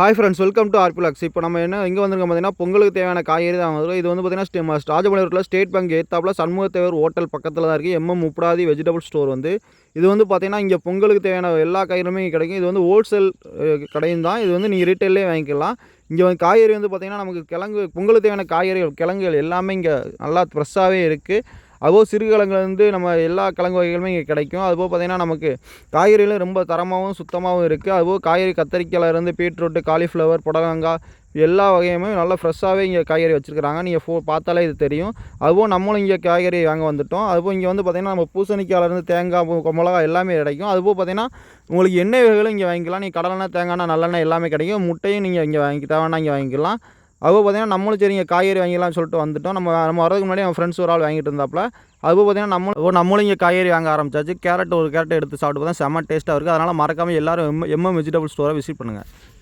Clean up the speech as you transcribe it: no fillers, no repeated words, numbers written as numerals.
Hi friends, welcome to ஆர்பிலாக்ஸ். இப்போ நம்ம எங்கே வந்திருக்கோம் பார்த்தீங்கன்னா, பொங்கலுக்கு தேவையான காய்கறி தான் வரும். இது வந்து பார்த்தீங்கன்னா ராஜபாளையத்தில் ஸ்டேட் பேங்க் எதிர்த்தாப்புல சண்முகத்தேவர் ஹோட்டல் பக்கத்தில் தான் இருக்குது. முப்படாதி வெஜிடபிள் ஸ்டோர் வந்து இது வந்து பார்த்தீங்கன்னா, இங்கே பொங்கலுக்கு தேவையான எல்லா காய்கறியுமே இங்கே கிடைக்கும். இது வந்து ஹோல்சேல் கடையும் தான். இது வந்து நீங்கள் ரீட்டெயிலே வாங்கிக்கலாம். இங்கே வந்து காய்கறி வந்து பார்த்தீங்கன்னா, நமக்கு பொங்கலுக்கு தேவையான காய்கறிகள் கிழங்குகள் எல்லாமே இங்கே நல்லா ஃப்ரெஷ்ஷாகவே இருக்குது. அதுபோல் சிறுகிழங்குலேருந்து நம்ம எல்லா கிழங்கு வகைகளுமே இங்கே கிடைக்கும். அதுபோல் பார்த்திங்கன்னா, நமக்கு காய்கறிகளும் ரொம்ப தரமாகவும் சுத்தமாகவும் இருக்குது. அதுபோல் காய்கறி கத்திரிக்காயிலேருந்து பீட்ரூட்டு, காலிஃப்ளவர், புடலங்காய் எல்லா வகையுமே நல்லா ஃப்ரெஷ்ஷாகவே இங்கே காய்கறி வச்சுருக்காங்க. நீங்கள் பார்த்தாலே இது தெரியும். அதுபோல் நம்மளும் இங்கே காய்கறி வாங்க வந்துவிட்டோம். அதுபோல் இங்கே வந்து பார்த்திங்கன்னா, நம்ம பூசணிக்காயிலேருந்து தேங்காய், மிளகா எல்லாமே கிடைக்கும். அதுபோல் பார்த்திங்கன்னா, உங்களுக்கு எண்ணெய் வகைகளும் இங்கே வாங்கிக்கலாம். நீங்கள் கடலெண்ணெய், தேங்காய் எண்ணெய், நல்லெண்ணெய் எல்லாமே கிடைக்கும். முட்டையும் நீங்கள் இங்கே தேவைன்னா இங்கே வாங்கிக்கலாம். அதுபோல் பார்த்திங்கன்னா, நம்மளும் சரி இங்கே காய்கறி வாங்கிக்கலாம்னு சொல்லிட்டு வந்துவிட்டோம். நம்ம வரதுக்கு முன்னாடி நம்ம ஃப்ரெண்ட்ஸ் ஒரு ஆள் வாங்கிட்டு இருந்தாப்புல. அதுபோல் பார்த்திங்கன்னா, நம்மளும் இங்கே காய்கறி வாங்க ஆரம்பிச்சாச்சு. ஒரு கேரட் எடுத்து சாப்பிட்டு பார்த்தா செம்ம டேஸ்ட்டாக இருக்குது. அதனால் மறக்காமல் எல்லோரும் வெஜிடபிள் ஸ்டோரை விசிட் பண்ணுங்கள்.